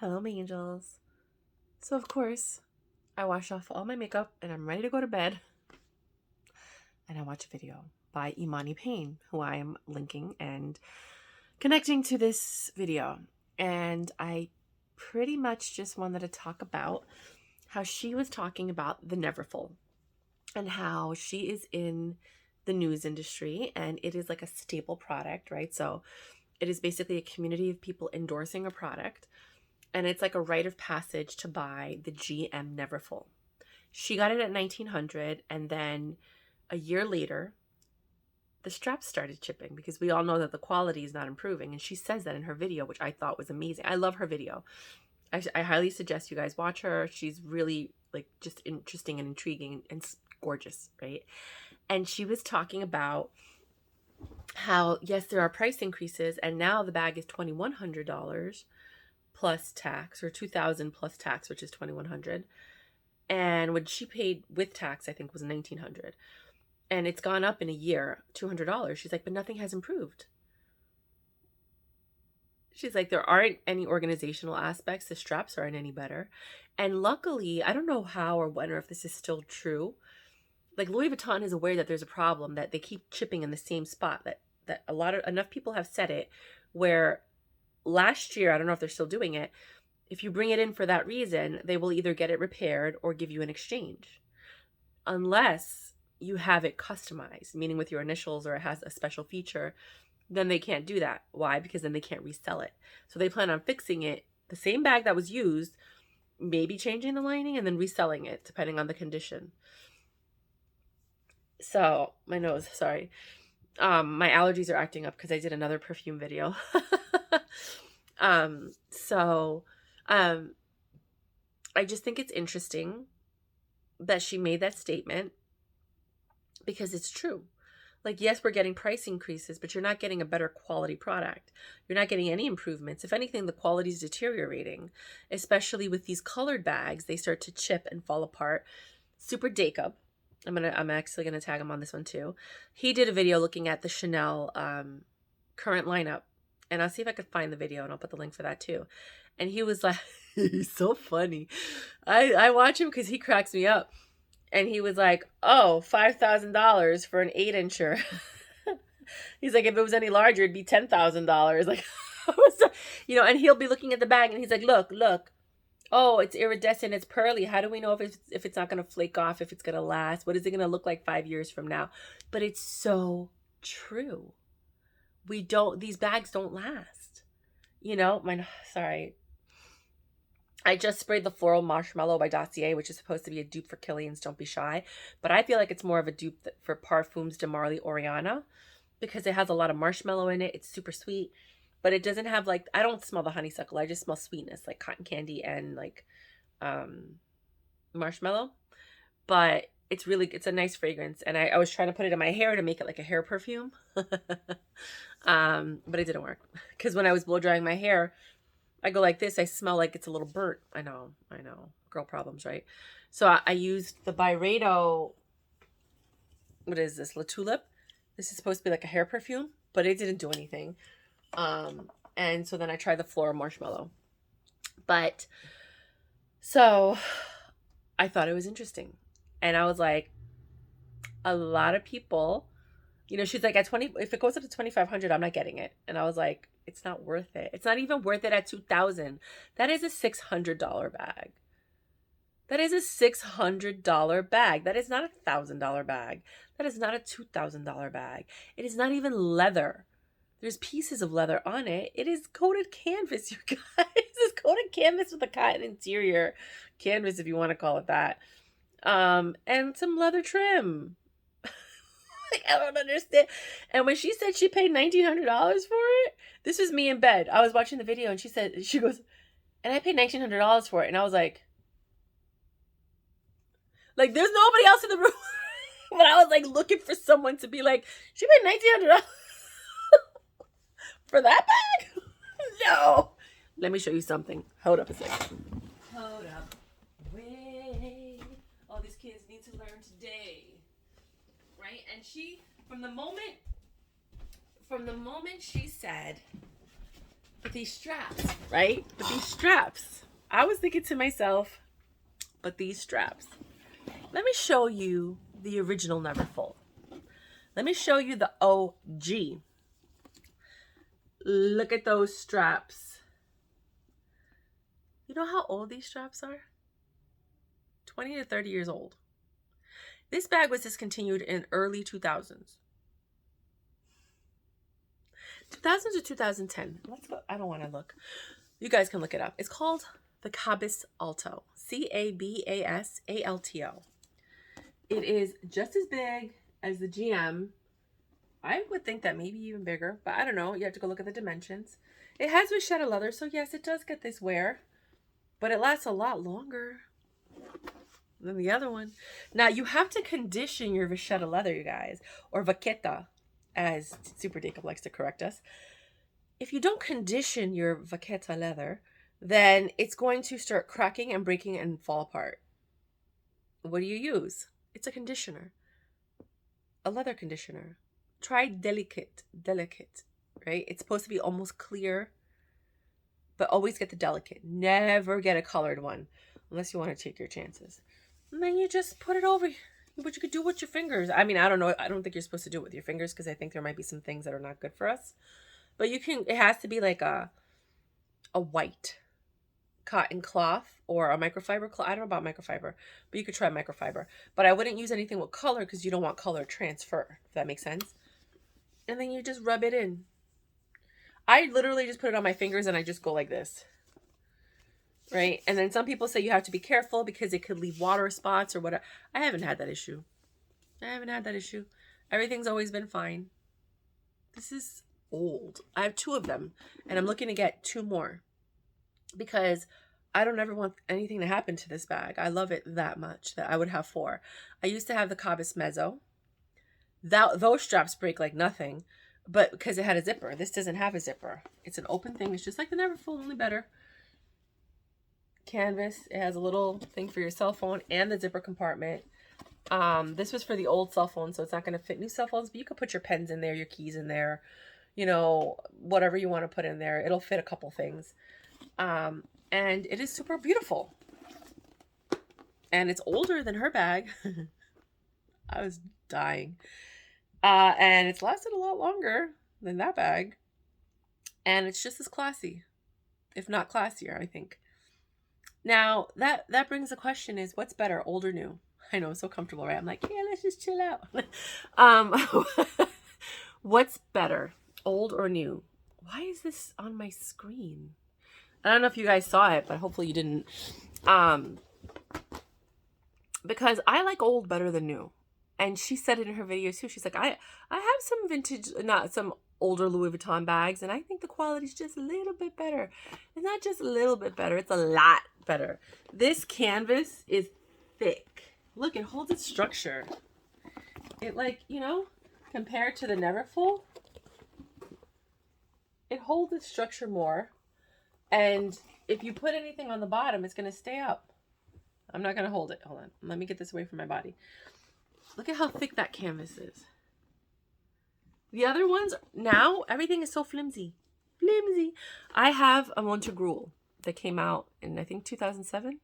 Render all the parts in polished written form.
Hello, my angels. So, of course, I washed off all my makeup and I'm ready to go to bed. And I watch a video by Imani Payne, who I am linking and connecting to this video. And I pretty much just wanted to talk about how she was talking about the Neverfull and how she is in the news industry and it is like a staple product, right? So, it is basically a community of people endorsing a product. And it's like a rite of passage to buy the GM Neverfull. She got it at 1900, and then a year later, the straps started chipping because we all know that the quality is not improving. And she says that in her video, which I thought was amazing. I love her video. I highly suggest you guys watch her. She's really like just interesting and intriguing and gorgeous, right? And she was talking about how, yes, there are price increases, and now the bag is $2,100 plus tax, or 2,000 plus tax, which is 2,100. And what she paid with tax, I think, was 1,900. And it's gone up in a year, $200. She's like, but nothing has improved. She's like, there aren't any organizational aspects. The straps aren't any better. And luckily, I don't know how or when or if this is still true. Like Louis Vuitton is aware that there's a problem that they keep chipping in the same spot. That enough people have said it, where last year, I don't know if they're still doing it, if you bring it in for that reason, they will either get it repaired or give you an exchange. Unless you have it customized, meaning with your initials or it has a special feature, then they can't do that. Why? Because then they can't resell it. So they plan on fixing it, the same bag that was used, maybe changing the lining and then reselling it depending on the condition. So, my nose, sorry. My allergies are acting up because I did another perfume video. So I just think it's interesting that she made that statement because it's true. Like, yes, we're getting price increases, but you're not getting a better quality product. You're not getting any improvements. If anything, the quality is deteriorating, especially with these colored bags. They start to chip and fall apart. Super Jacob, I'm actually gonna tag him on this one too. He did a video looking at the Chanel current lineup, and I'll see if I could find the video and I'll put the link for that too. And he was like, he's so funny. I watch him because he cracks me up. And he was like, oh, $5,000 for an 8-incher. He's like, if it was any larger, it'd be $10,000. Like, and he'll be looking at the bag and he's like, look. Oh, it's iridescent, it's pearly. How do we know if it's not going to flake off, if it's going to last? What is it going to look like 5 years from now? But it's so true. These bags don't last. Sorry. I just sprayed the Floral Marshmallow by Dossier, which is supposed to be a dupe for Killian's Don't Be Shy. But I feel like it's more of a dupe for Parfums de Marly Oriana because it has a lot of marshmallow in it. It's super sweet. But it doesn't have I don't smell the honeysuckle. I just smell sweetness, like cotton candy and marshmallow. But it's a nice fragrance. And I was trying to put it in my hair to make it like a hair perfume. But it didn't work. Because when I was blow drying my hair, I go like this, I smell like it's a little burnt. I know. Girl problems, right? So I used the Byredo, what is this, La Tulip? This is supposed to be like a hair perfume, but it didn't do anything. And so then I tried the Floral Marshmallow. But so I thought it was interesting. And I was like, a lot of people, she's like, if it goes up to 2,500, I'm not getting it. And I was like, it's not worth it. It's not even worth it at 2,000. That is a $600 bag. That is a $600 bag. That is not a $1,000 bag. That is not a $2,000 bag. It is not even leather. There's pieces of leather on it. It is coated canvas, you guys. It's coated canvas with a cotton interior. Canvas, if you want to call it that. And some leather trim. I don't understand. And when she said she paid $1,900 for it, this was me in bed. I was watching the video and she goes, and I paid $1,900 for it. And I was like, there's nobody else in the room. But I was looking for someone to be like, she paid $1,900 for that bag? No. Let me show you something. Hold up a second. Hold up. Wait. All these kids need to learn today. Right? And she, from the moment she said, But these straps, right? But these straps. I was thinking to myself, but these straps. Let me show you the original Neverfull. Let me show you the OG. Look at those straps. You know how old these straps are? 20 to 30 years old. This bag was discontinued in early 2000s. 2000s or 2010. Let's go. I don't want to look. You guys can look it up. It's called the Cabas Alto. Cabasalto. It is just as big as the GM. I would think that maybe even bigger, but I don't know. You have to go look at the dimensions. It has vachetta leather, so yes, it does get this wear, but it lasts a lot longer than the other one. Now, you have to condition your vachetta leather, you guys, or vaqueta, as Super Jacob likes to correct us. If you don't condition your vaqueta leather, then it's going to start cracking and breaking and fall apart. What do you use? It's a conditioner, a leather conditioner. Try delicate, right? It's supposed to be almost clear, but always get the delicate. Never get a colored one unless you want to take your chances. And then you just put it over what you could do with your fingers. I mean, I don't know. I don't think you're supposed to do it with your fingers because I think there might be some things that are not good for us. But you can, it has to be like a white cotton cloth or a microfiber cloth. I don't know about microfiber, but you could try microfiber. But I wouldn't use anything with color because you don't want color transfer, if that makes sense. And then you just rub it in. I literally just put it on my fingers and I just go like this. Right? And then some people say you have to be careful because it could leave water spots or whatever. I haven't had that issue. Everything's always been fine. This is old. I have 2 of them and I'm looking to get 2 more because I don't ever want anything to happen to this bag. I love it that much that I would have 4. I used to have the Cabas Mezzo. Those straps break like nothing, but because it had a zipper. This doesn't have a zipper. It's an open thing. It's just like the Neverfull, only better. Canvas. It has a little thing for your cell phone and the zipper compartment. This was for the old cell phone, so it's not going to fit new cell phones, but you could put your pens in there, your keys in there, you know, whatever you want to put in there. It'll fit a couple things. And it is super beautiful. And it's older than her bag. I was dying. And it's lasted a lot longer than that bag. And it's just as classy, if not classier, I think. Now, that brings the question is, what's better, old or new? I know, it's so comfortable, right? I'm like, yeah, let's just chill out. What's better, old or new? Why is this on my screen? I don't know if you guys saw it, but hopefully you didn't. Because I like old better than new. And she said it in her videos too. She's like, I have some vintage, not some older Louis Vuitton bags, and I think the quality's just a little bit better. It's not just a little bit better, it's a lot better. This canvas is thick. Look, it holds its structure. It, like, you know, compared to the Neverfull, it holds its structure more. And if you put anything on the bottom, it's going to stay up. I'm not going to hold it. Hold on. Let me get this away from my body. Look at how thick that canvas is. The other ones, now, everything is so flimsy. Flimsy. I have a Montegruel that came out in, I think, 2007?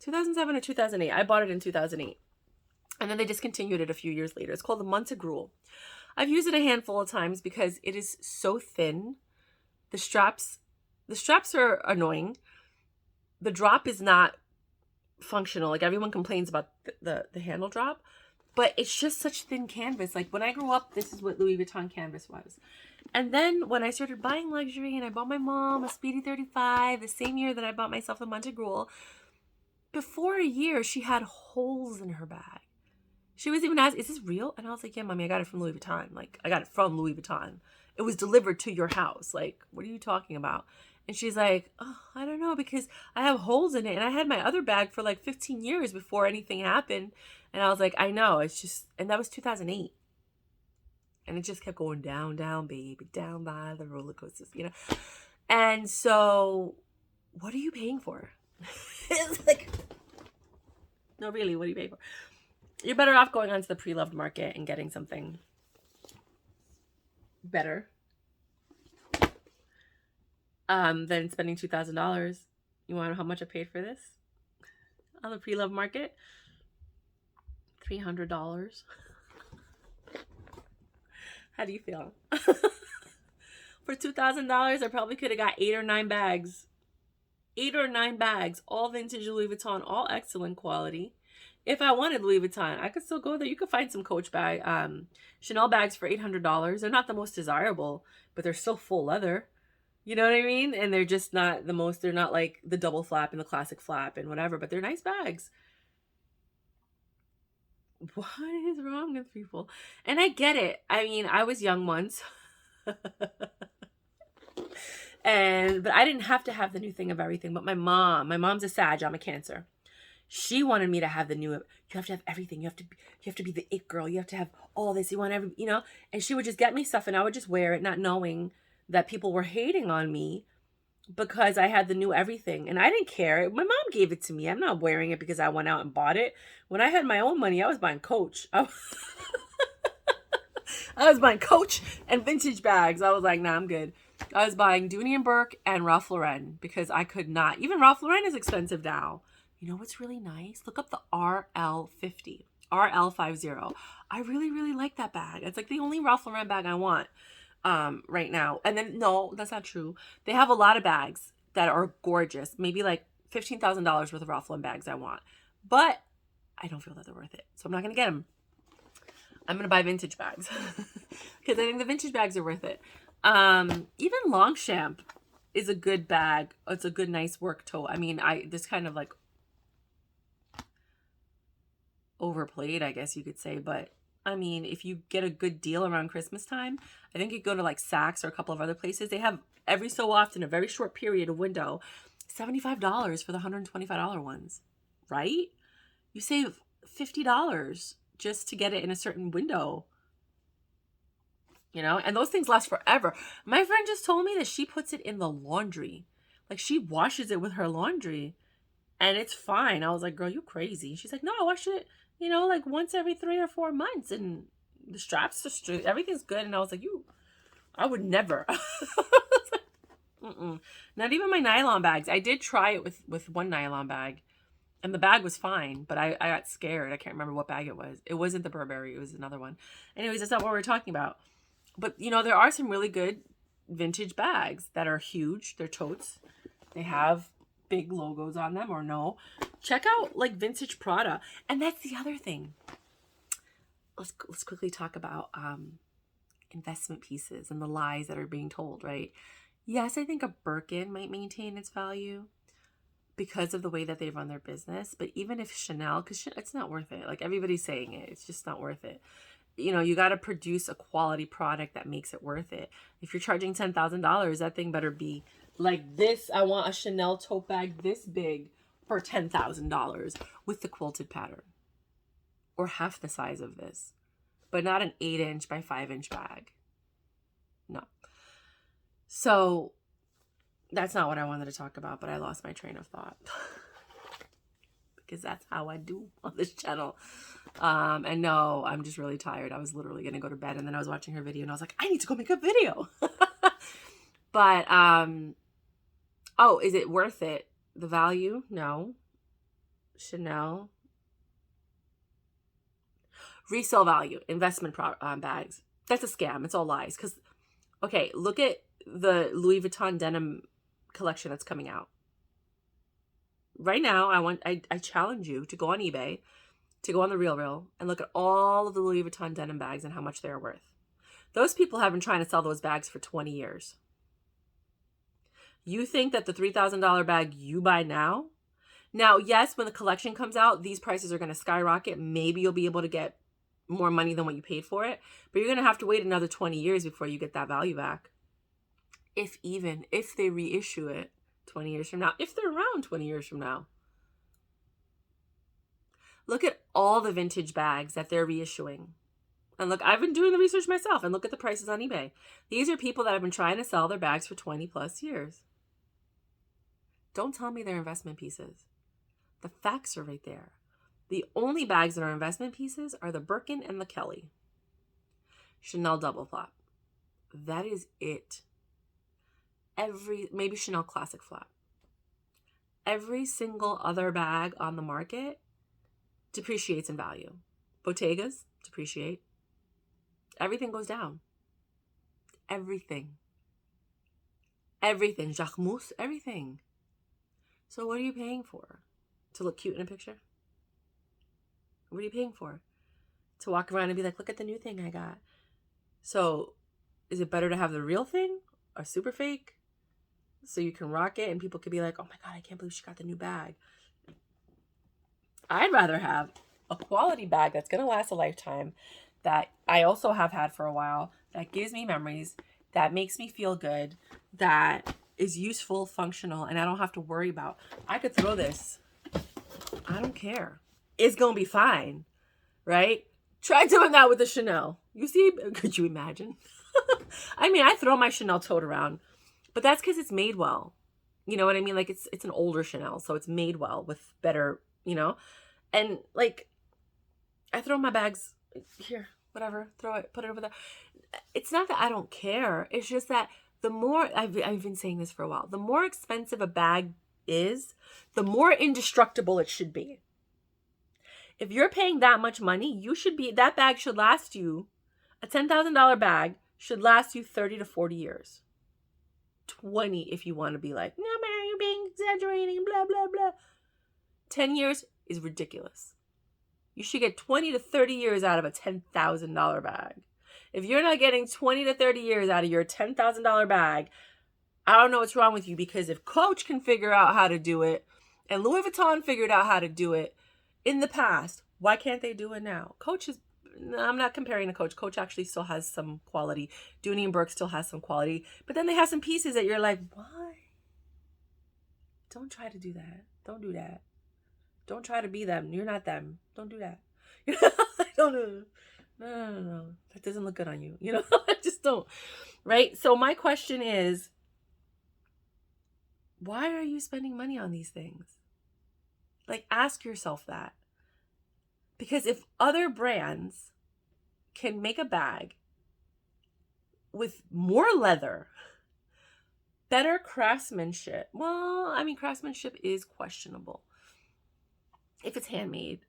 2007 or 2008. I bought it in 2008. And then they discontinued it a few years later. It's called the Montegruel. I've used it a handful of times because it is so thin. The straps are annoying. The drop is not functional. Like, everyone complains about the handle drop. But it's just such thin canvas. Like, when I grew up, this is what Louis Vuitton canvas was. And then when I started buying luxury and I bought my mom a Speedy 35, the same year that I bought myself the Montegruel, before a year, she had holes in her bag. She was even asking, is this real? And I was like, yeah, mommy, I got it from Louis Vuitton. Like, I got it from Louis Vuitton. It was delivered to your house. Like, what are you talking about? And she's like, oh, I don't know, because I have holes in it. And I had my other bag for like 15 years before anything happened. And I was like, I know, it's just, and that was 2008. And it just kept going down, down, baby, down by the roller coasters, you know? And so, what are you paying for? It's like, no, really, what are you paying for? You're better off going onto the pre-loved market and getting something better. than spending $2,000. You want to know how much I paid for this on the pre-love market? $300. How do you feel? For $2,000, I probably could have got 8 or 9 bags. 8 or 9 bags, all vintage Louis Vuitton, all excellent quality. If I wanted Louis Vuitton, I could still go there. You could find some Coach bag, Chanel bags for $800. They're not the most desirable, but they're still full leather. You know what I mean? And they're just not the most, they're not like the double flap and the classic flap and whatever, but they're nice bags. What is wrong with people? And I get it. I mean, I was young once. But I didn't have to have the new thing of everything. But my mom's a Sag, I'm a Cancer. She wanted me to have the new, you have to have everything. You have to be the it girl. You have to have all this. You want every, you know, and she would just get me stuff and I would just wear it, not knowing that people were hating on me because I had the new everything. And I didn't care. My mom gave it to me. I'm not wearing it because I went out and bought it. When I had my own money, I was buying Coach. I was buying Coach and vintage bags. I was like, nah, I'm good. I was buying Dooney and Burke and Ralph Lauren because I could not. Even Ralph Lauren is expensive now. You know what's really nice? Look up the RL50. RL50. I really, really like that bag. It's like the only Ralph Lauren bag I want right now. And then, no, that's not true. They have a lot of bags that are gorgeous. Maybe like $15,000 worth of Ralph Lauren bags I want. But I don't feel that they're worth it. So I'm not going to get them. I'm going to buy vintage bags. Because I think the vintage bags are worth it. Even Longchamp is a good bag. It's a good, nice work tote. I mean, this kind of like overplayed, I guess you could say, but I mean, if you get a good deal around Christmas time, I think you go to like Saks or a couple of other places. They have every so often a very short period of window, $75 for the $125 ones, right? You save $50 just to get it in a certain window. You know, and those things last forever. My friend just told me that she puts it in the laundry. Like she washes it with her laundry and it's fine. I was like, girl, you crazy. She's like, no, I wash it, you know, like once every 3 or 4 months and the straps are straight. Everything's good. And I was like, I would never. Not even my nylon bags. I did try it with one nylon bag and the bag was fine, but I got scared. I can't remember what bag it was. It wasn't the Burberry. It was another one. Anyways, that's not what we're talking about. But, you know, there are some really good vintage bags that are huge. They're totes. They have big logos on them or no. Check out, like, vintage Prada. And that's the other thing. Let's quickly talk about investment pieces and the lies that are being told, right? Yes, I think a Birkin might maintain its value because of the way that they run their business. But even if Chanel, because it's not worth it. Like, everybody's saying it. It's just not worth it. You know, you got to produce a quality product that makes it worth it. If you're charging $10,000, that thing better be like this. I want a Chanel tote bag this big for $10,000 with the quilted pattern or half the size of this, but not an 8-inch by 5-inch bag. No. So that's not what I wanted to talk about, but I lost my train of thought. Because that's how I do on this channel. And no, I'm just really tired. I was literally going to go to bed and then I was watching her video and I was like, I need to go make a video. But, oh, is it worth it? The value? No. Chanel. Resale value, investment bags. That's a scam. It's all lies. Because, okay, look at the Louis Vuitton denim collection that's coming out. Right now, I challenge you to go on eBay, to go on the RealReal, and look at all of the Louis Vuitton denim bags and how much they're worth. Those people have been trying to sell those bags for 20 years. You think that the $3,000 bag you buy now? Now, yes, when the collection comes out, these prices are going to skyrocket. Maybe you'll be able to get more money than what you paid for it, but you're going to have to wait another 20 years before you get that value back. If they reissue it 20 years from now, if they're around 20 years from now. Look at all the vintage bags that they're reissuing. And look, I've been doing the research myself and look at the prices on eBay. These are people that have been trying to sell their bags for 20 plus years. Don't tell me they're investment pieces. The facts are right there. The only bags that are investment pieces are the Birkin and the Kelly. Chanel double flop. That is it. maybe Chanel Classic Flat. Every single other bag on the market depreciates in value. Bottegas depreciate. Everything goes down. Everything. Jacquemus, everything. So what are you paying for? To look cute in a picture? What are you paying for? To walk around and be like, look at the new thing I got. So is it better to have the real thing or super fake? So you can rock it and people could be like, oh my God, I can't believe she got the new bag. I'd rather have a quality bag that's going to last a lifetime, that I also have had for a while, that gives me memories, that makes me feel good, that is useful, functional, and I don't have to worry about. I could throw this. I don't care. It's going to be fine, right? Try doing that with the Chanel. You see, could you imagine? I mean, I throw my Chanel tote around, but that's because it's made well. You know what I mean? Like it's an older Chanel, so it's made well with better, you know? And like, I throw my bags here, whatever, throw it, put it over there. It's not that I don't care. It's just that the more, I've been saying this for a while, the more expensive a bag is, the more indestructible it should be. If you're paying that much money, that bag should last you, a $10,000 bag should last you 30 to 40 years. 20 if you want to be like, no, man, you're being exaggerating, blah, blah, blah. 10 years is ridiculous. You should get 20 to 30 years out of a $10,000 bag. If you're not getting 20 to 30 years out of your $10,000 bag, I don't know what's wrong with you, because if Coach can figure out how to do it and Louis Vuitton figured out how to do it in the past, why can't they do it now? I'm not comparing to Coach. Coach actually still has some quality. Dooney and Burke still has some quality. But then they have some pieces that you're like, why? Don't try to do that. Don't do that. Don't try to be them. You're not them. Don't do that. Don't do No. That doesn't look good on you. Just don't. Right? So my question is, why are you spending money on these things? Like, ask yourself that. Because if other brands can make a bag with more leather, better craftsmanship, well, I mean, craftsmanship is questionable if it's handmade.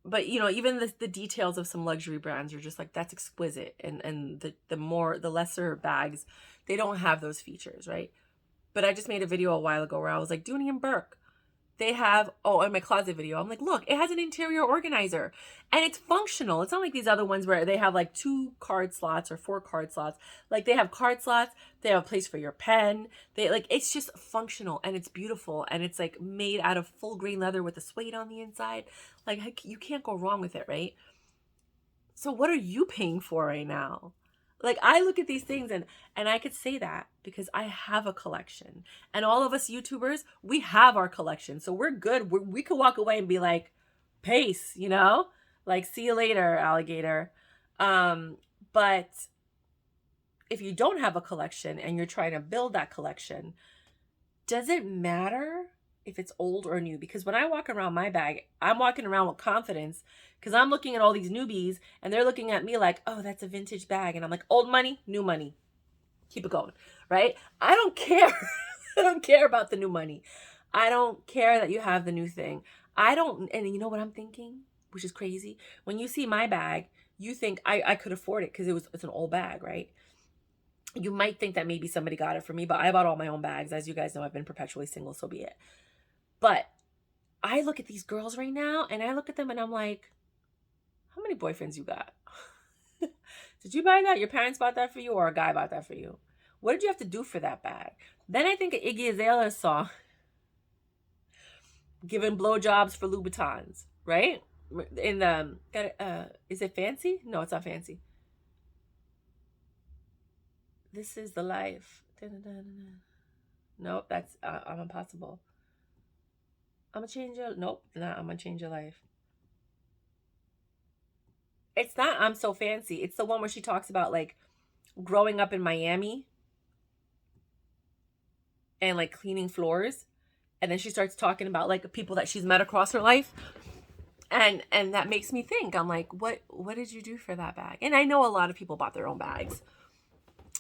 But, even the details of some luxury brands are just like, that's exquisite. And the lesser bags, they don't have those features, right? But I just made a video a while ago where I was like, Dooney and Burke, they have, in my closet video, I'm like, look, it has an interior organizer and it's functional. It's not like these other ones where they have like 2 card slots or 4 card slots. Like, they have card slots, they have a place for your pen. It's just functional and it's beautiful. And it's like made out of full grain leather with the suede on the inside. Like, you can't go wrong with it, right? So what are you paying for right now? Like, I look at these things and I could say that because I have a collection. And all of us YouTubers, we have our collection. So we're good. We could walk away and be like, peace, like, see you later, alligator. But if you don't have a collection and you're trying to build that collection, does it matter if it's old or new? Because when I walk around my bag, I'm walking around with confidence because I'm looking at all these newbies and they're looking at me like, oh, that's a vintage bag. And I'm like, old money, new money. Keep it going, right? I don't care. I don't care about the new money. I don't care that you have the new thing. And you know what I'm thinking, which is crazy? When you see my bag, you think I could afford it because it's an old bag, right? You might think that maybe somebody got it for me, but I bought all my own bags. As you guys know, I've been perpetually single, so be it. But I look at these girls right now and I look at them and I'm like, how many boyfriends you got? Did you buy that? Your parents bought that for you, or a guy bought that for you? What did you have to do for that bag? Then I think of Iggy Azalea's song, giving blowjobs for Louboutins, right? In the, is it Fancy? No, it's not Fancy. This is the life. Nope, that's I'm impossible. I'm gonna change your, nope, not I'm gonna change your life. It's not I'm So Fancy. It's the one where she talks about like growing up in Miami and like cleaning floors. And then she starts talking about like people that she's met across her life. And that makes me think, I'm like, what did you do for that bag? And I know a lot of people bought their own bags.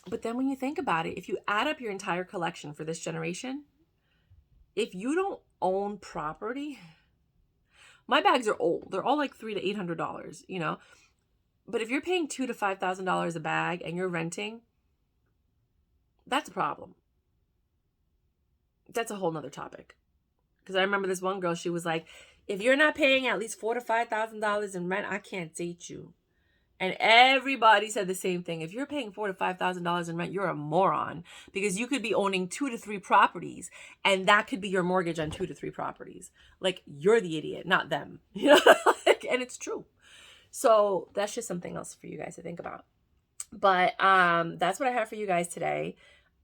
But then when you think about it, if you add up your entire collection for this generation, if you don't own property, my bags are old. They're all like $300 to $800, you know. But if you're paying $2,000 to $5,000 a bag and you're renting, that's a problem. That's a whole nother topic. Because I remember this one girl, she was like, if you're not paying at least $4,000 to $5,000 in rent, I can't date you. And everybody said the same thing. If you're paying $4,000 to $5,000 in rent, you're a moron, because you could be owning 2 to 3 properties, and that could be your mortgage on 2 to 3 properties. Like, you're the idiot, not them. You know, and it's true. So that's just something else for you guys to think about. But that's what I have for you guys today.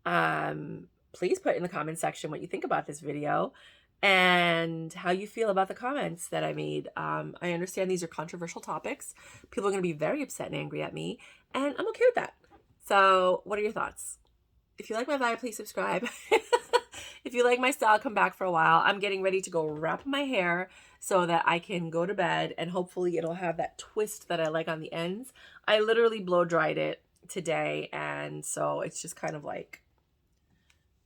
Please put in the comment section what you think about this video and how you feel about the comments that I made. I understand these are controversial topics. People are going to be very upset and angry at me, and I'm okay with that. So what are your thoughts? If you like my vibe, please subscribe. If you like my style, come back for a while. I'm getting ready to go wrap my hair so that I can go to bed, and hopefully it'll have that twist that I like on the ends. I literally blow dried it today, and so it's just kind of like,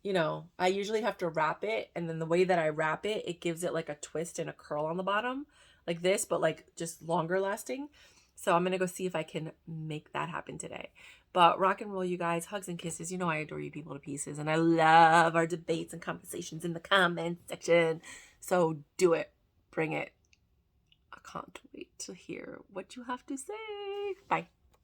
you know, I usually have to wrap it, and then the way that I wrap it, it gives it like a twist and a curl on the bottom, like this, but like just longer lasting. So I'm going to go see if I can make that happen today. But rock and roll, you guys. Hugs and kisses. You know I adore you people to pieces, and I love our debates and conversations in the comment section. So do it. Bring it. I can't wait to hear what you have to say. Bye.